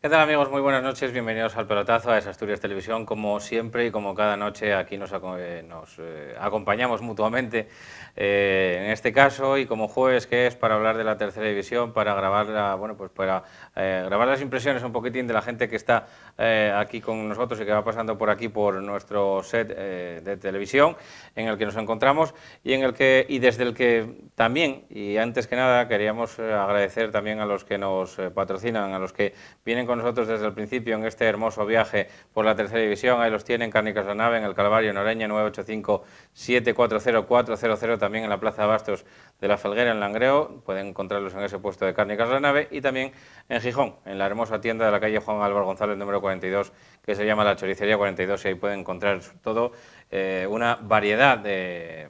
¿Qué tal, amigos? Muy buenas noches, bienvenidos al Pelotazo, a Asturias Televisión. Como siempre y como cada noche aquí nos acompañamos mutuamente, en este caso y como jueves, que es para hablar de la tercera división, para grabar, grabar las impresiones un poquitín de la gente que está aquí con nosotros y que va pasando por aquí por nuestro set de televisión en el que nos encontramos y desde el que también, y antes que nada, queríamos agradecer también a los que nos patrocinan, a los que vienen con nosotros desde el principio en este hermoso viaje por la tercera división. Ahí los tienen: Cárnicas La Nave en el Calvario, en Oreña, 985-740-400, también en la Plaza de Bastos de la Felguera, en Langreo. Pueden encontrarlos en ese puesto de Cárnicas La Nave, y también en Gijón, en la hermosa tienda de la calle Juan Álvaro González, número 42, que se llama La Choricería 42, y ahí pueden encontrar todo, una variedad de,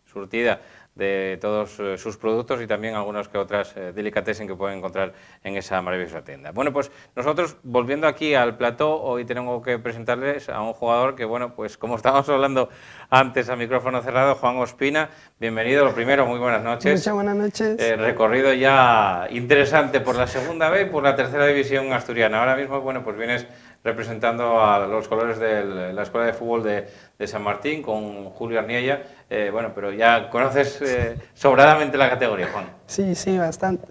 surtida de todos sus productos, y también algunas que otras delicatessen que pueden encontrar en esa maravillosa tienda. Bueno, pues nosotros, volviendo aquí al plató, hoy tengo que presentarles a un jugador que, bueno, pues como estábamos hablando antes a micrófono cerrado, Juan Ospina. Bienvenido, lo primero, muy buenas noches. Muchas buenas noches. Recorrido ya interesante por la segunda B y por la tercera división asturiana. Ahora mismo, bueno, pues vienes representando a los colores de la Escuela de Fútbol de San Martín, con Julio Arniella. Bueno, pero ya conoces sobradamente la categoría, Juan. Sí, sí, bastante.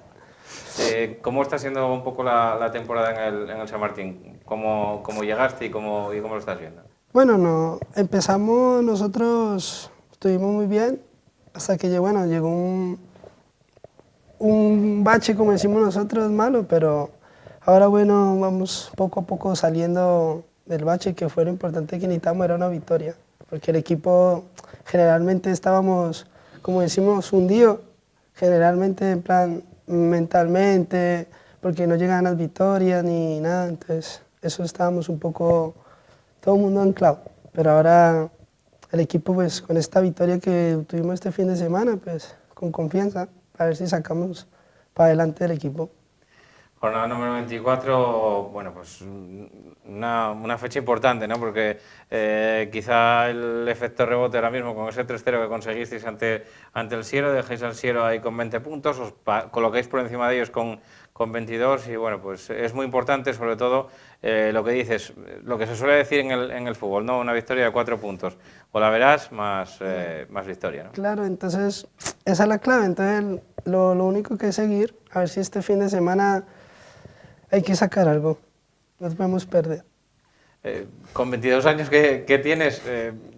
¿Cómo está siendo un poco la temporada en el San Martín? ¿Cómo llegaste y cómo lo estás viendo? Bueno, no, empezamos nosotros, estuvimos muy bien, hasta que llegó un bache, como decimos nosotros, malo, pero ahora bueno, vamos poco a poco saliendo del bache, que fue lo importante que necesitamos, era una victoria, porque el equipo generalmente estábamos, como decimos, hundidos, generalmente en plan mentalmente, porque no llegaban las victorias ni nada, entonces eso estábamos un poco, todo el mundo anclado, pero ahora el equipo, pues con esta victoria que tuvimos este fin de semana, pues con confianza, a ver si sacamos para adelante el equipo. Jornada número 24, bueno, pues una fecha importante, ¿no? Porque quizá el efecto rebote ahora mismo, con ese 3-0 que conseguisteis ante el Siero, dejáis al Siero ahí con 20 puntos, os colocáis por encima de ellos con 22, y bueno, pues es muy importante, sobre todo lo que dices, lo que se suele decir en el fútbol, ¿no? Una victoria de 4 puntos, o la verás más victoria, ¿no? Claro, entonces esa es la clave, entonces lo único que es seguir, a ver si este fin de semana hay que sacar algo, no podemos perder. Con 22 años que tienes,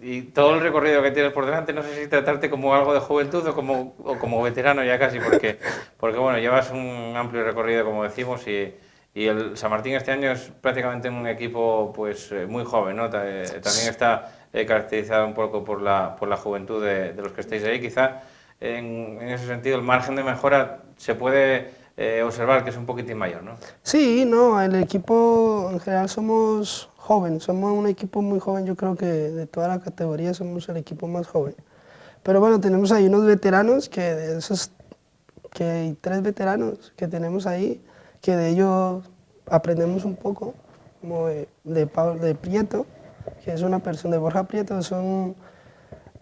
y todo el recorrido que tienes por delante, no sé si tratarte como algo de juventud o como veterano ya casi, porque bueno, llevas un amplio recorrido, como decimos, y el San Martín este año es prácticamente un equipo pues muy joven, ¿no? También está caracterizado un poco por la juventud de los que estáis ahí. Quizá en ese sentido el margen de mejora se puede observar que es un poquitín mayor, ¿no? Sí, no, el equipo en general somos jóvenes, somos un equipo muy joven, yo creo que de toda la categoría somos el equipo más joven. Pero bueno, tenemos ahí unos veteranos, que de esos, que hay 3 veteranos que tenemos ahí, que de ellos aprendemos un poco, como de Prieto, que es una persona, de Borja Prieto,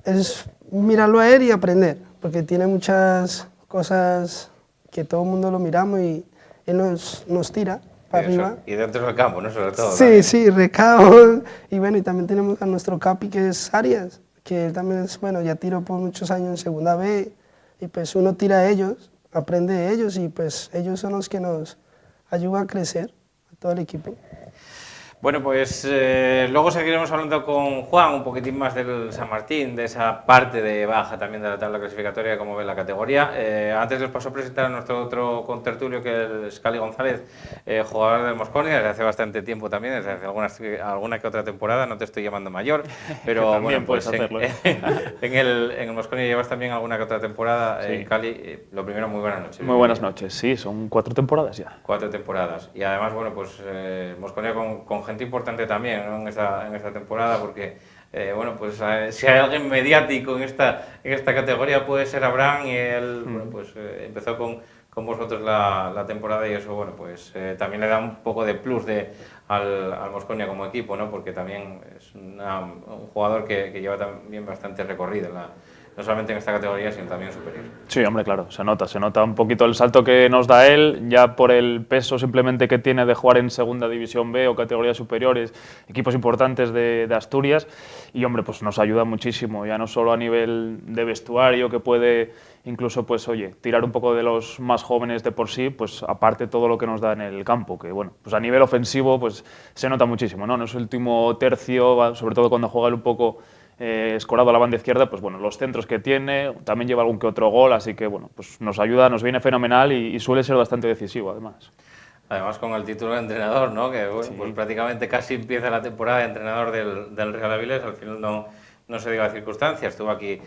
es mirarlo a él y aprender, porque tiene muchas cosas que todo el mundo lo miramos y él nos tira para arriba. Y dentro del campo, ¿no? Sobre todo. Sí, También. sí, recado. Y bueno, y también tenemos a nuestro capi, que es Arias, que él también es, bueno, ya tiró por muchos años en segunda B, y pues uno tira a ellos, aprende de ellos, y pues ellos son los que nos ayudan a crecer, a todo el equipo. Bueno, pues luego seguiremos hablando con Juan un poquitín más del San Martín, de esa parte de baja también de la tabla clasificatoria, como ve la categoría. Antes les paso a presentar a nuestro otro contertulio, que es Cali González, jugador del Mosconia desde hace bastante tiempo también, desde hace alguna que otra temporada. No te estoy llamando mayor, pero bueno, pues en el Mosconia llevas también alguna que otra temporada. Sí. Cali, lo primero, muy buenas noches. Muy buenas noches, sí, son 4 temporadas ya. 4 temporadas. Y además, bueno, pues Mosconia con gente importante también, ¿no? en esta temporada, porque bueno, pues si hay alguien mediático en esta categoría, puede ser Abraham, y él bueno, pues empezó con vosotros la temporada, y eso, bueno, pues también le da un poco de plus al Mosconia como equipo, ¿no? Porque también es un jugador que lleva también bastante recorrido no solamente en esta categoría, sino también superior. Sí, hombre, claro, se nota un poquito el salto que nos da él, ya por el peso simplemente que tiene de jugar en Segunda División B o categorías superiores, equipos importantes de Asturias, y hombre, pues nos ayuda muchísimo, ya no solo a nivel de vestuario, que puede incluso, pues oye, tirar un poco de los más jóvenes de por sí, pues aparte todo lo que nos da en el campo, que bueno, pues a nivel ofensivo, pues se nota muchísimo, ¿no? En ese último tercio, sobre todo cuando juega él un poco escorado a la banda izquierda, pues bueno, los centros que tiene, también lleva algún que otro gol, así que bueno, pues nos ayuda, nos viene fenomenal y suele ser bastante decisivo además. Además con el título de entrenador, ¿no? Que bueno, Sí. pues prácticamente casi empieza la temporada de entrenador del Real Avilés, al final no se dio la circunstancia, estuvo aquí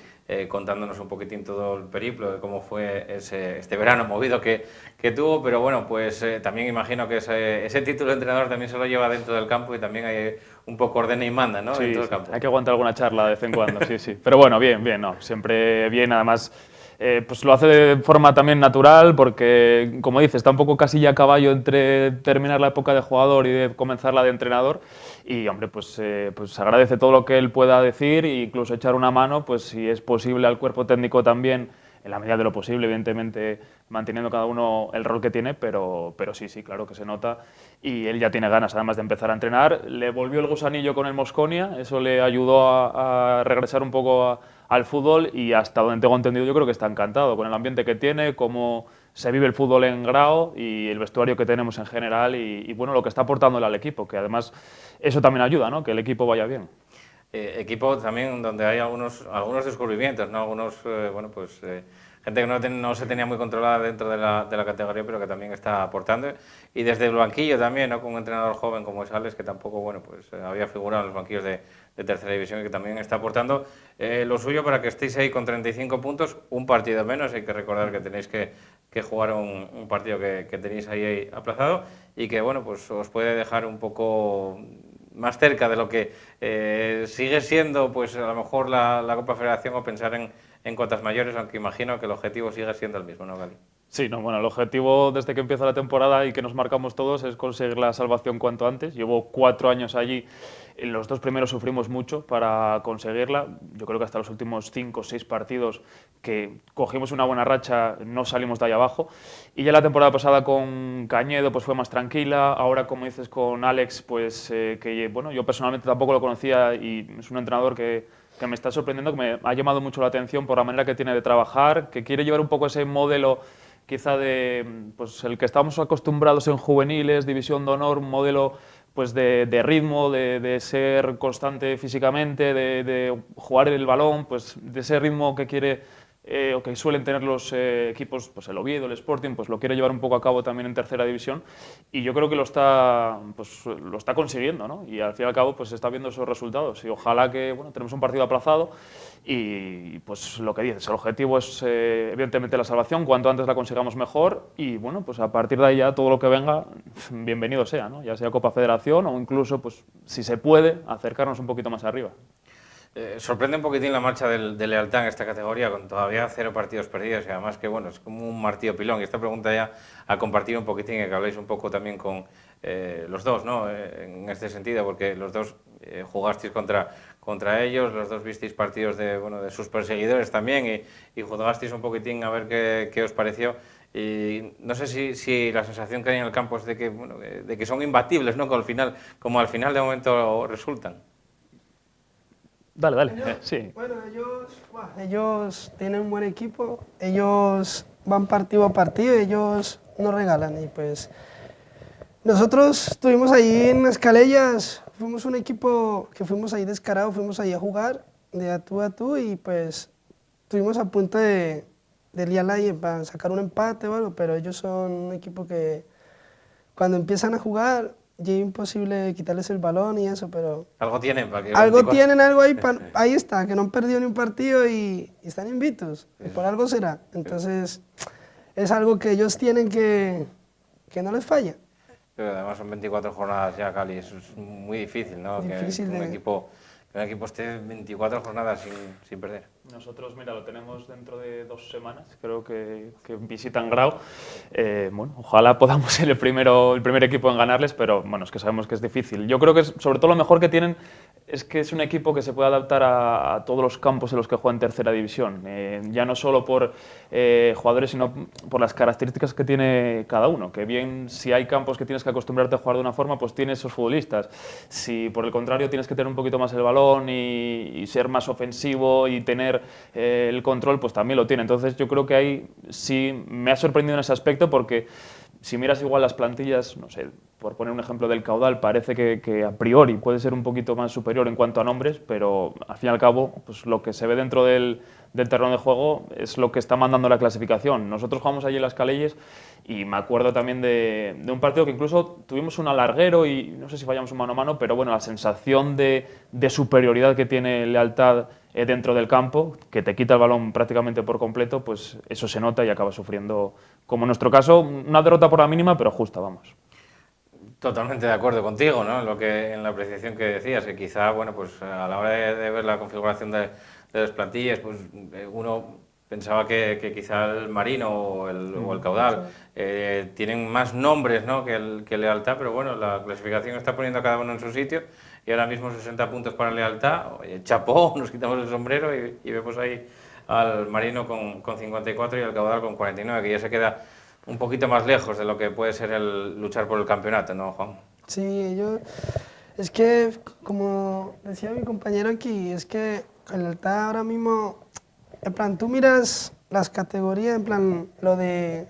contándonos un poquitín todo el periplo de cómo fue este verano movido que tuvo, pero bueno, pues también imagino que ese título de entrenador también se lo lleva dentro del campo y también hay un poco ordena y manda, ¿no? Sí, dentro del campo. hay que aguantar alguna charla de vez en cuando, sí, sí. Pero bueno, bien, no, siempre bien, además pues lo hace de forma también natural porque, como dices, está un poco casi ya a caballo entre terminar la época de jugador y de comenzar la de entrenador y, hombre, pues agradece todo lo que él pueda decir e incluso echar una mano, pues si es posible al cuerpo técnico también, en la medida de lo posible, evidentemente manteniendo cada uno el rol que tiene, pero sí, claro que se nota y él ya tiene ganas además de empezar a entrenar. Le volvió el gusanillo con el Mosconia, eso le ayudó a regresar un poco al fútbol y hasta donde tengo entendido yo creo que está encantado con el ambiente que tiene, cómo se vive el fútbol en Grao y el vestuario que tenemos en general y bueno, lo que está aportándole al equipo, que además eso también ayuda, ¿no? Que el equipo vaya bien. Equipo también donde hay algunos descubrimientos, ¿no? Algunos, gente que no se tenía muy controlada dentro de la categoría, pero que también está aportando. Y desde el banquillo también, ¿no? Con un entrenador joven como es Alex, que tampoco, había figurado en los banquillos de tercera división y que también está aportando lo suyo para que estéis ahí con 35 puntos, un partido menos. Hay que recordar que tenéis que jugar un partido que tenéis ahí aplazado y que, bueno, pues os puede dejar un poco más cerca de lo que sigue siendo, pues a lo mejor la Copa Federación o pensar en cotas mayores, aunque imagino que el objetivo sigue siendo el mismo, ¿no, Gali? Sí, no, bueno, el objetivo desde que empieza la temporada y que nos marcamos todos es conseguir la salvación cuanto antes. Llevo 4 años allí, en los 2 primeros sufrimos mucho para conseguirla. Yo creo que hasta los últimos 5 o 6 partidos que cogimos una buena racha no salimos de ahí abajo. Y ya la temporada pasada con Cañedo pues fue más tranquila. Ahora, como dices, con Alex, pues que bueno, yo personalmente tampoco lo conocía y es un entrenador que me está sorprendiendo, que me ha llamado mucho la atención por la manera que tiene de trabajar, que quiere llevar un poco ese modelo quizá de pues, el que estamos acostumbrados en juveniles, división de honor, un modelo pues, de ritmo, de ser constante físicamente, de jugar el balón, pues, de ese ritmo que quiere o que suelen tener los equipos, pues el Oviedo, el Sporting, pues lo quiere llevar un poco a cabo también en tercera división y yo creo que lo está consiguiendo, ¿no? Y al fin y al cabo pues está viendo esos resultados y ojalá que, bueno, tenemos un partido aplazado y pues lo que dices, el objetivo es evidentemente la salvación, cuanto antes la consigamos mejor y bueno, pues a partir de ahí ya todo lo que venga, bienvenido sea, ¿no? Ya sea Copa Federación o incluso, pues si se puede, acercarnos un poquito más arriba. Sorprende un poquitín la marcha de Lealtad en esta categoría, con todavía 0 partidos perdidos y además que bueno, es como un martillo pilón. Y esta pregunta ya a compartir un poquitín, que habléis un poco también con los dos, ¿no? En este sentido, porque los dos jugasteis contra ellos, los dos visteis partidos de sus perseguidores también y juzgasteis un poquitín a ver qué os pareció. Y no sé si la sensación que hay en el campo es de que son imbatibles, ¿no? Como al final de momento resultan. Dale, Ellos, sí. Bueno, ellos tienen un buen equipo, ellos van partido a partido, ellos no regalan y pues nosotros estuvimos ahí en Escalellas, fuimos un equipo que fuimos ahí descarados, fuimos ahí a jugar de a tú y pues estuvimos a punto de liarla ahí para sacar un empate o algo, pero ellos son un equipo que cuando empiezan a jugar ya es imposible quitarles el balón y eso, pero Algo tienen para que... algo tienen, algo ahí, ahí está, que no han perdido ni un partido y están invictos, y por algo será. Entonces, es algo que ellos tienen que no les falla. Pero además son 24 jornadas ya, Cali, eso es muy difícil, ¿no? Difícil que un equipo esté 24 jornadas sin perder. Nosotros, mira, lo tenemos dentro de 2 semanas, creo que visitan Grau. Bueno, ojalá podamos ser el primer equipo en ganarles, pero bueno, es que sabemos que es difícil. Yo creo que sobre todo lo mejor que tienen es que es un equipo que se puede adaptar a todos los campos en los que juega en tercera división. Ya no solo por jugadores, sino por las características que tiene cada uno. Que bien, si hay campos que tienes que acostumbrarte a jugar de una forma, pues tienes esos futbolistas. Si por el contrario tienes que tener un poquito más el balón y ser más ofensivo y tener el control, pues también lo tiene. Entonces yo creo que ahí sí me ha sorprendido en ese aspecto, porque si miras igual las plantillas, no sé, por poner un ejemplo del Caudal, parece que a priori puede ser un poquito más superior en cuanto a nombres, pero al fin y al cabo, pues lo que se ve dentro del terreno de juego es lo que está mandando la clasificación. Nosotros jugamos allí en Las Calelles y me acuerdo también de un partido que incluso tuvimos un alarguero y no sé si fallamos un mano a mano, pero bueno, la sensación de superioridad que tiene Lealtad dentro del campo, que te quita el balón prácticamente por completo, pues eso se nota y acaba sufriendo, como en nuestro caso, una derrota por la mínima, pero justa, vamos. Totalmente de acuerdo contigo, ¿no? En la apreciación que decías, que quizá, bueno, pues a la hora de ver la configuración de las plantillas, pues uno pensaba que quizá el Marino o el Caudal tienen más nombres, ¿no?, que Lealtad, pero bueno, la clasificación está poniendo a cada uno en su sitio y ahora mismo 60 puntos para Lealtad. Oye, chapó, nos quitamos el sombrero y vemos ahí al Marino con 54 y al Caudal con 49, que ya se queda un poquito más lejos de lo que puede ser el luchar por el campeonato, ¿no, Juan? Sí, es que, como decía mi compañero aquí, es que el Lealtad ahora mismo, en plan, tú miras las categorías, en plan, lo de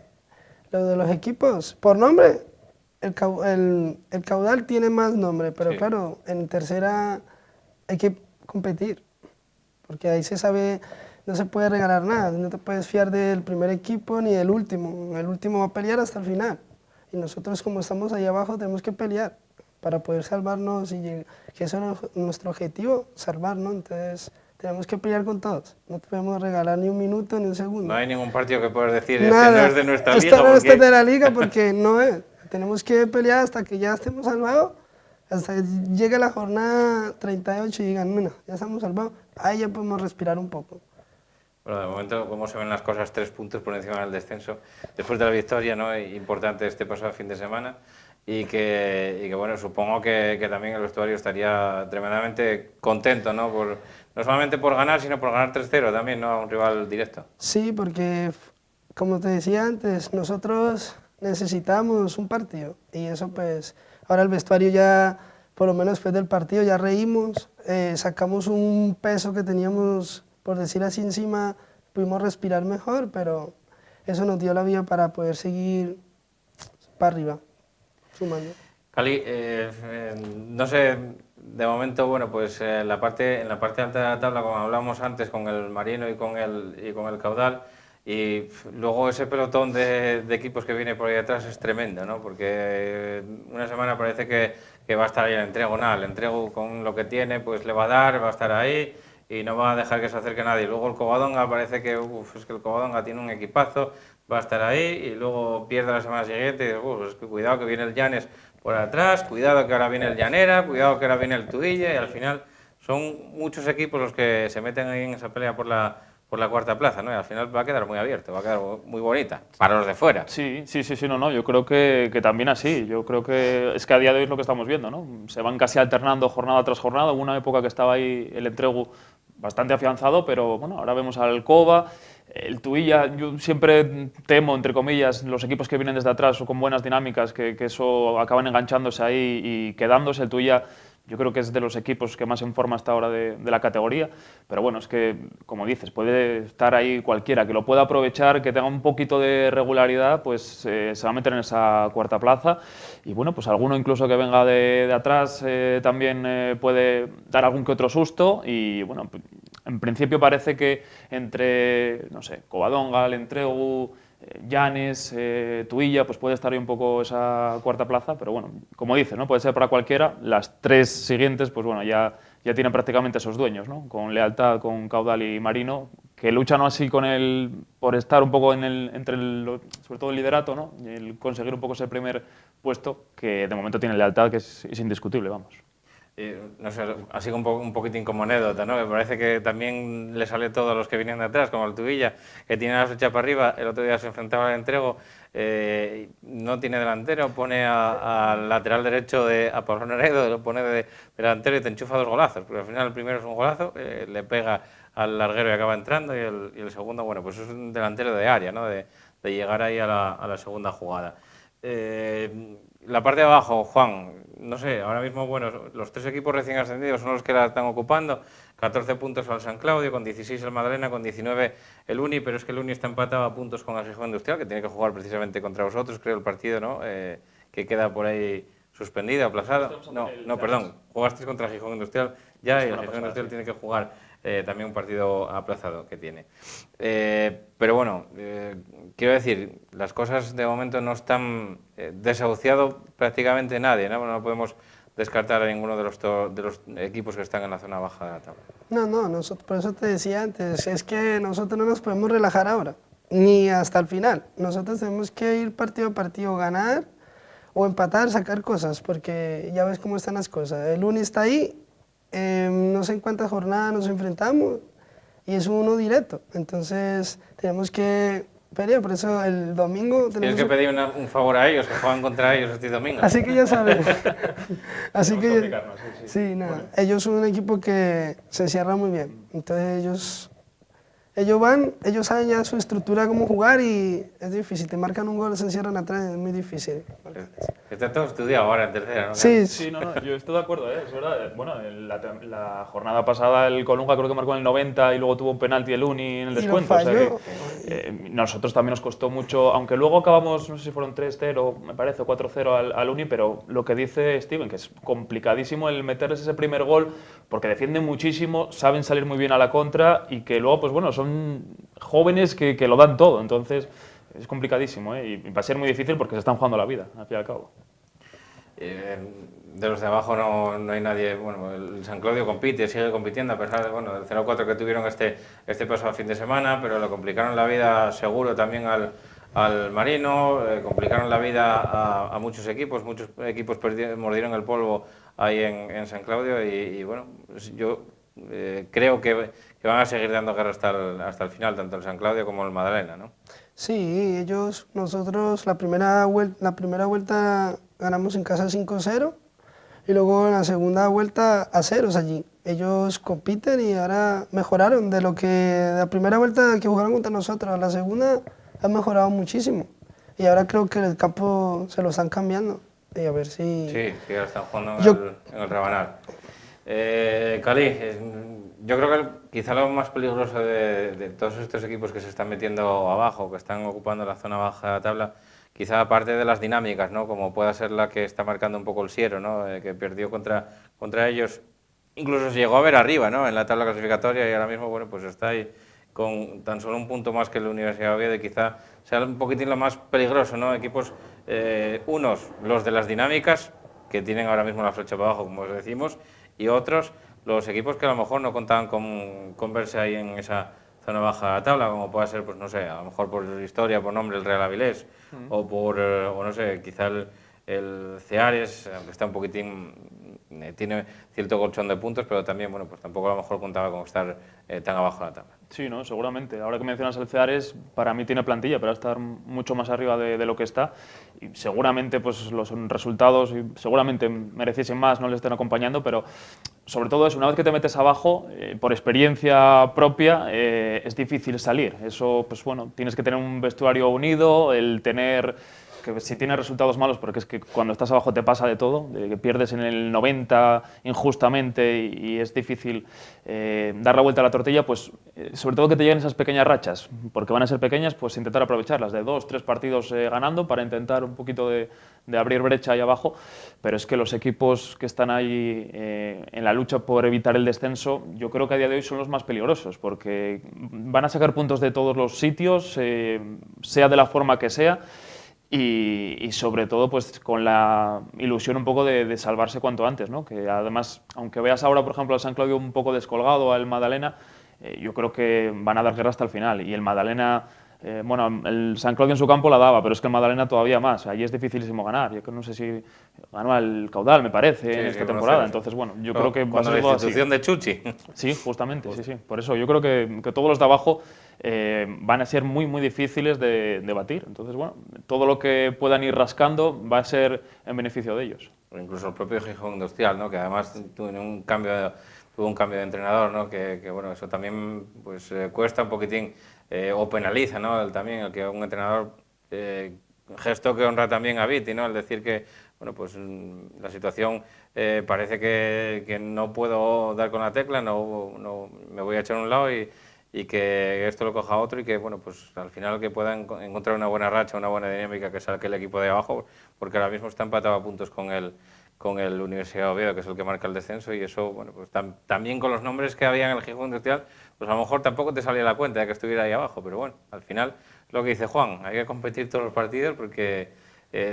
los equipos, por nombre, el Caudal tiene más nombre, pero Sí. claro, en tercera hay que competir, porque ahí se sabe, no se puede regalar nada, no te puedes fiar del primer equipo ni del último. El último va a pelear hasta el final. Y nosotros, como estamos ahí abajo, tenemos que pelear para poder salvarnos, que eso es nuestro objetivo, salvarnos. Entonces tenemos que pelear con todos, no podemos regalar ni un minuto ni un segundo. No hay ningún partido que puedas decir, Nada, este no es de nuestra liga. Este no es porque... de la liga porque no es. Tenemos que pelear hasta que ya estemos salvados, hasta que llegue la jornada 38 y digan, bueno, ya estamos salvados, ahí ya podemos respirar un poco. Bueno, de momento, como se ven las cosas, 3 puntos por encima del descenso, después de la victoria, ¿no?, importante este pasado fin de semana, y que bueno, supongo que también el vestuario estaría tremendamente contento, ¿no?, no solamente por ganar, sino por ganar 3-0 también, ¿no?, a un rival directo. Sí, porque, como te decía antes, nosotros necesitamos un partido, y eso pues, ahora el vestuario ya, por lo menos después del partido, ya reímos, sacamos un peso que teníamos, por decir así, encima, pudimos respirar mejor, pero eso nos dio la vía para poder seguir para arriba, sumando. Cali, no sé, de momento, bueno, pues en la parte alta de la tabla, como hablábamos antes, con el Marino y con el Caudal, y luego ese pelotón de equipos que viene por ahí atrás es tremendo, ¿no? Porque una semana parece que va a estar ahí el Entrego, nada, el Entrego con lo que tiene, pues le va a dar, va a estar ahí y no va a dejar que se acerque nadie. Luego el Covadonga parece que, es que el Covadonga tiene un equipazo, va a estar ahí, y luego pierde la semana siguiente y dices, es que cuidado que viene el Llanes por atrás, cuidado que ahora viene el Llanera, cuidado que ahora viene el Tuilla, y al final son muchos equipos los que se meten ahí en esa pelea por la cuarta plaza, ¿no? Y al final va a quedar muy abierto, va a quedar muy bonita para los de fuera. Sí, no, yo creo que también así. Yo creo que es que a día de hoy es lo que estamos viendo, ¿no? Se van casi alternando jornada tras jornada. Hubo una época que estaba ahí el Entregu bastante afianzado, pero bueno, ahora vemos al Alcoba, el Tuilla. Yo siempre temo, entre comillas, los equipos que vienen desde atrás o con buenas dinámicas, que eso acaban enganchándose ahí y quedándose. El Tuilla, yo creo que es de los equipos que más en forma está ahora de la categoría, pero bueno, es que, como dices, puede estar ahí cualquiera, que lo pueda aprovechar, que tenga un poquito de regularidad, pues se va a meter en esa cuarta plaza, y bueno, pues alguno incluso que venga de atrás también puede dar algún que otro susto, y bueno, en principio parece que entre, no sé, Covadonga, el Entregu, Llanes, Tuilla, pues puede estar ahí un poco esa cuarta plaza, pero bueno, como dices, ¿no?, puede ser para cualquiera. Las 3 siguientes, pues bueno, ya tienen prácticamente esos dueños, ¿no?, con Lealtad, con Caudal y Marino, que luchan así por estar un poco sobre todo el liderato, ¿no?, y el conseguir un poco ese primer puesto, que de momento tiene Lealtad, que es indiscutible, vamos. No sé, así un poquitín como anécdota, ¿no? Me parece que también le sale todo a los que vienen de atrás, como el Tubilla, que tiene la flecha para arriba. El otro día se enfrentaba al Entrego, no tiene delantero, pone al lateral derecho a Pablo Neredo, lo pone de delantero y te enchufa 2 golazos, porque al final el primero es un golazo, le pega al larguero y acaba entrando, y el segundo, bueno, pues es un delantero de área, ¿no? De llegar ahí a la segunda jugada. La parte de abajo, Juan, no sé, ahora mismo, bueno, los 3 equipos recién ascendidos son los que la están ocupando. 14 puntos al San Claudio, con 16 el Madalena, con 19 el Uni, pero es que el Uni está empatado a puntos con el Gijón Industrial, que tiene que jugar precisamente contra vosotros, creo, el partido, ¿no? Que queda por ahí suspendido, aplazado. No, perdón, jugasteis contra el Gijón Industrial ya, y el Gijón Industrial tiene que jugar también un partido aplazado que tiene. Pero bueno, quiero decir, las cosas de momento no están desahuciado prácticamente nadie, ¿no? No podemos descartar a ninguno de los equipos que están en la zona baja de la tabla. No, nosotros, por eso te decía antes, es que nosotros no nos podemos relajar ahora, ni hasta el final. Nosotros tenemos que ir partido a partido, ganar o empatar, sacar cosas, porque ya ves cómo están las cosas. El Uni está ahí, no sé en cuántas jornadas nos enfrentamos, y es uno directo. Entonces tenemos que pelear, por eso el domingo... Tienes que pedir un favor a ellos, que juegan contra ellos este domingo. Así que ya sabes. Así que... Sí, Sí, nada. Bueno. Ellos son un equipo que se cierra muy bien. Entonces ellos saben ya su estructura, cómo jugar, y es difícil. Te marcan un gol, se encierran atrás, es muy difícil. Está todo estudiado ahora en tercera, ¿no? Sí, no, yo estoy de acuerdo, es verdad. Bueno, la jornada pasada el Colunga creo que marcó en el 90 y luego tuvo un penalti el Uni en el descuento. Y lo falló. O sea que, nosotros también nos costó mucho, aunque luego acabamos, no sé si fueron 3-0, me parece, o 4-0 al Uni, pero lo que dice Steven, que es complicadísimo el meterles ese primer gol, porque defienden muchísimo, saben salir muy bien a la contra, y que luego, pues bueno, son jóvenes que lo dan todo. Entonces es complicadísimo, y va a ser muy difícil porque se están jugando la vida, al fin y al cabo. De los de abajo no hay nadie. Bueno, el San Claudio compite, sigue compitiendo a pesar del 0-4 que tuvieron este pasado fin de semana, pero le complicaron la vida seguro también al Marino, complicaron la vida a muchos equipos mordieron el polvo ahí en San Claudio, y bueno, pues yo creo que van a seguir dando guerra hasta el final, tanto el San Claudio como el Madalena, ¿no? Sí, nosotros la primera vuelta ganamos en casa 5-0, y luego en la segunda vuelta a ceros allí. Ellos compiten y ahora mejoraron de lo que la primera vuelta que jugaron contra nosotros. A la segunda han mejorado muchísimo, y ahora creo que el campo se lo están cambiando, y a ver si... Sí, ahora están jugando en el Rabanal. Cali, yo creo que quizá lo más peligroso de todos estos equipos que se están metiendo abajo, que están ocupando la zona baja de la tabla, quizá aparte de las dinámicas, ¿no? Como pueda ser la que está marcando un poco el Siero, ¿no? Que perdió contra ellos, incluso se llegó a ver arriba, ¿no? En la tabla clasificatoria, y ahora mismo, bueno, pues está ahí con tan solo un punto más que la Universidad de Oviedo, y quizá sea un poquitín lo más peligroso, ¿no? Equipos, unos, los de las dinámicas, que tienen ahora mismo la flecha para abajo, como os decimos, y otros, los equipos que a lo mejor no contaban con verse ahí en esa zona baja de la tabla, como pueda ser, pues no sé, a lo mejor por historia, por nombre, el Real Avilés, o por, o no sé, quizá el Ceares, aunque está un poquitín, tiene cierto colchón de puntos, pero también, bueno, pues tampoco a lo mejor contaba con estar tan abajo de la tabla. Sí, no, seguramente. Ahora que mencionas el Ceares, para mí tiene plantilla para estar mucho más arriba de lo que está, y seguramente pues los resultados seguramente mereciesen más, no le estén acompañando, pero sobre todo eso, una vez que te metes abajo, por experiencia propia, es difícil salir. Eso, pues bueno, tienes que tener un vestuario unido, el tener... que si tienes resultados malos, porque es que cuando estás abajo te pasa de todo, de que pierdes en el 90 injustamente y es difícil dar la vuelta a la tortilla, pues sobre todo que te lleguen esas pequeñas rachas, porque van a ser pequeñas, pues intentar aprovecharlas, de 2-3 partidos ganando para intentar un poquito de abrir brecha ahí abajo, pero es que los equipos que están ahí en la lucha por evitar el descenso, yo creo que a día de hoy son los más peligrosos, porque van a sacar puntos de todos los sitios, sea de la forma que sea, y sobre todo pues con la ilusión un poco de salvarse cuanto antes, ¿no? Que además, aunque veas ahora por ejemplo al San Claudio un poco descolgado, al Madalena, yo creo que van a dar guerra hasta el final, y el Madalena Bueno, el San Claudio en su campo la daba, pero es que el Magdalena todavía más. Allí es dificilísimo ganar. Yo no sé si ganó el Caudal, me parece, en esta temporada. Entonces, bueno, yo creo que va a ser todo así. Con la institución de Chuchi. Sí, justamente, sí. Por eso yo creo que todos los de abajo van a ser muy, muy difíciles de batir. Entonces, bueno, todo lo que puedan ir rascando va a ser en beneficio de ellos. O incluso el propio Gijón Industrial, ¿no? Que además tuvo un cambio de entrenador, ¿no? Que bueno, eso también pues cuesta un poquitín o penaliza, ¿no? También el que un entrenador gesto que honra también a Viti, ¿no? El decir que bueno, pues la situación parece que no puedo dar con la tecla, no me voy a echar a un lado y que esto lo coja otro y que bueno, pues al final que puedan encontrar una buena racha, una buena dinámica que saque el equipo de abajo, porque ahora mismo está empatado a puntos con el Universidad de Oviedo, que es el que marca el descenso, y eso, bueno, pues también con los nombres que había en el Gijón Industrial, pues a lo mejor tampoco te salía la cuenta de que estuviera ahí abajo, pero bueno, al final, lo que dice Juan, hay que competir todos los partidos porque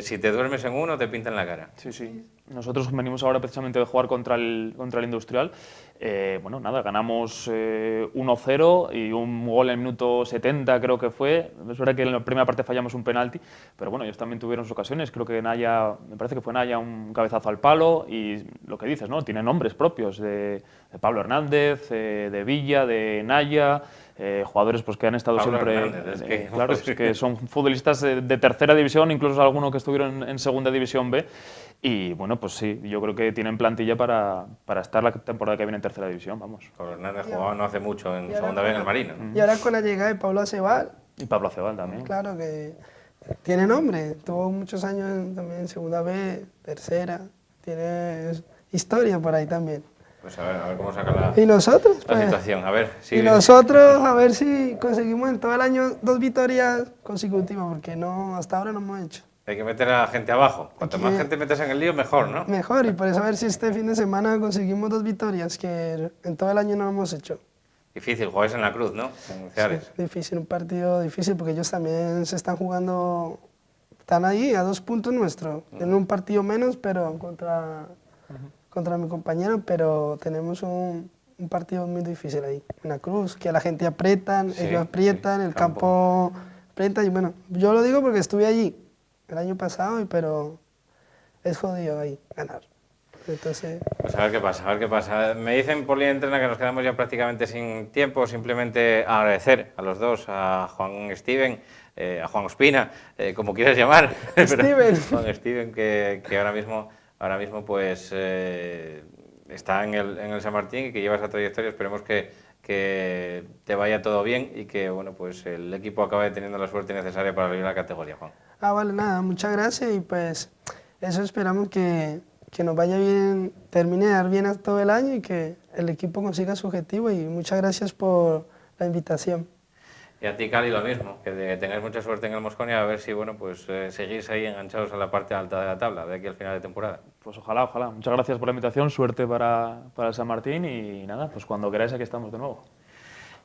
si te duermes en uno, te pintan la cara. Sí. Nosotros venimos ahora precisamente de jugar contra el Industrial. Bueno, nada, ganamos 1-0 y un gol en el minuto 70 creo que fue. Es verdad que en la primera parte fallamos un penalti, pero bueno, ellos también tuvieron sus ocasiones. Creo que Naya, me parece que fue Naya un cabezazo al palo y lo que dices, ¿no? Tiene nombres propios de Pablo Hernández, de Villa, de Naya. Jugadores pues, que han estado Pablo siempre... Hernández, claro, es que son futbolistas de tercera división, incluso algunos que estuvieron en segunda división B. Y bueno, pues sí, yo creo que tienen plantilla para estar la temporada que viene en tercera división, vamos. Pablo Hernández jugaba no hace mucho en segunda B en el Marino. Y ahora con la llegada de Pablo Acebal. Y Pablo Acebal también. Claro que tiene nombre, tuvo muchos años también en segunda B, tercera, tiene historia por ahí también. Pues a ver cómo saca ¿Y nosotros? la Pues, situación, a ver. Y nosotros a ver si conseguimos en todo el año 2 victorias consecutivas, porque no, hasta ahora no hemos hecho. Hay que meter a la gente abajo. Cuanto más gente metes en el lío, mejor, ¿no? Mejor, y por eso a ver si este fin de semana conseguimos 2 victorias, que en todo el año no hemos hecho. Difícil, jugáis en la Cruz, ¿no? En Ceares. Sí, difícil, un partido difícil, porque ellos también se están jugando, están ahí a 2 puntos nuestros. Tienen un partido menos, pero contra mi compañero, pero tenemos un partido muy difícil ahí, en la Cruz, que la gente aprietan, ellos aprietan, el campo aprieta, y bueno, yo lo digo porque estuve allí el año pasado, pero es jodido ahí ganar. Entonces... Pues a ver qué pasa. Me dicen por línea interna que nos quedamos ya prácticamente sin tiempo, simplemente agradecer a los dos, a Juan Steven, a Juan Ospina, como quieras llamar, Steven. Juan Steven, que ahora mismo pues está en el San Martín y que lleva esa trayectoria. Esperemos que te vaya todo bien y que bueno, pues el equipo acabe teniendo la suerte necesaria para vivir la categoría, Juan. Vale, nada, muchas gracias y pues eso esperamos que nos vaya bien, termine de dar bien a todo el año y que el equipo consiga su objetivo, y muchas gracias por la invitación. Y a ti, Cali, lo mismo, que tengáis mucha suerte en el Mosconia, a ver si bueno, pues seguís ahí enganchados a la parte alta de la tabla de aquí al final de temporada. Pues ojalá. Muchas gracias por la invitación, suerte para el San Martín y nada, pues cuando queráis aquí estamos de nuevo.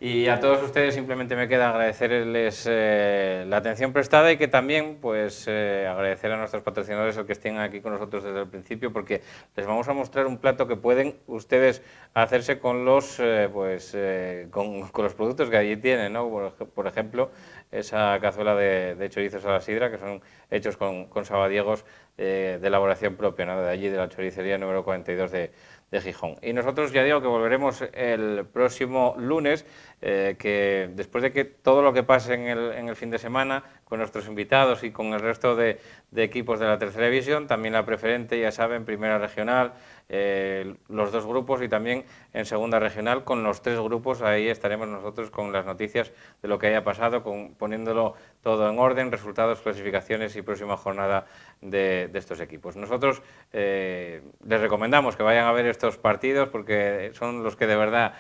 Y a todos ustedes simplemente me queda agradecerles la atención prestada y que también pues agradecer a nuestros patrocinadores el que estén aquí con nosotros desde el principio, porque les vamos a mostrar un plato que pueden ustedes hacerse con los con los productos que allí tienen, ¿no? Por ejemplo, esa cazuela de chorizos a la sidra, que son hechos con sabadiegos de elaboración propia, ¿no? De allí, de la choricería número 42 de Gijón. Y nosotros ya digo que volveremos el próximo lunes, que después de que todo lo que pase en el fin de semana, con nuestros invitados y con el resto de equipos de la tercera división, también la preferente, ya saben, primera regional, los 2 grupos, y también en segunda regional con los 3 grupos. Ahí estaremos nosotros con las noticias de lo que haya pasado, poniéndolo todo en orden, resultados, clasificaciones y próxima jornada de estos equipos. Nosotros les recomendamos que vayan a ver estos partidos porque son los que de verdad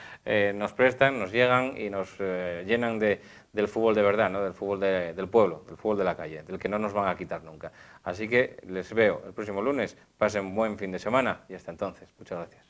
nos prestan, nos llegan y nos llenan del fútbol de verdad, ¿no? Del fútbol del pueblo, del fútbol de la calle, del que no nos van a quitar nunca. Así que les veo el próximo lunes, pasen un buen fin de semana y hasta entonces. Muchas gracias.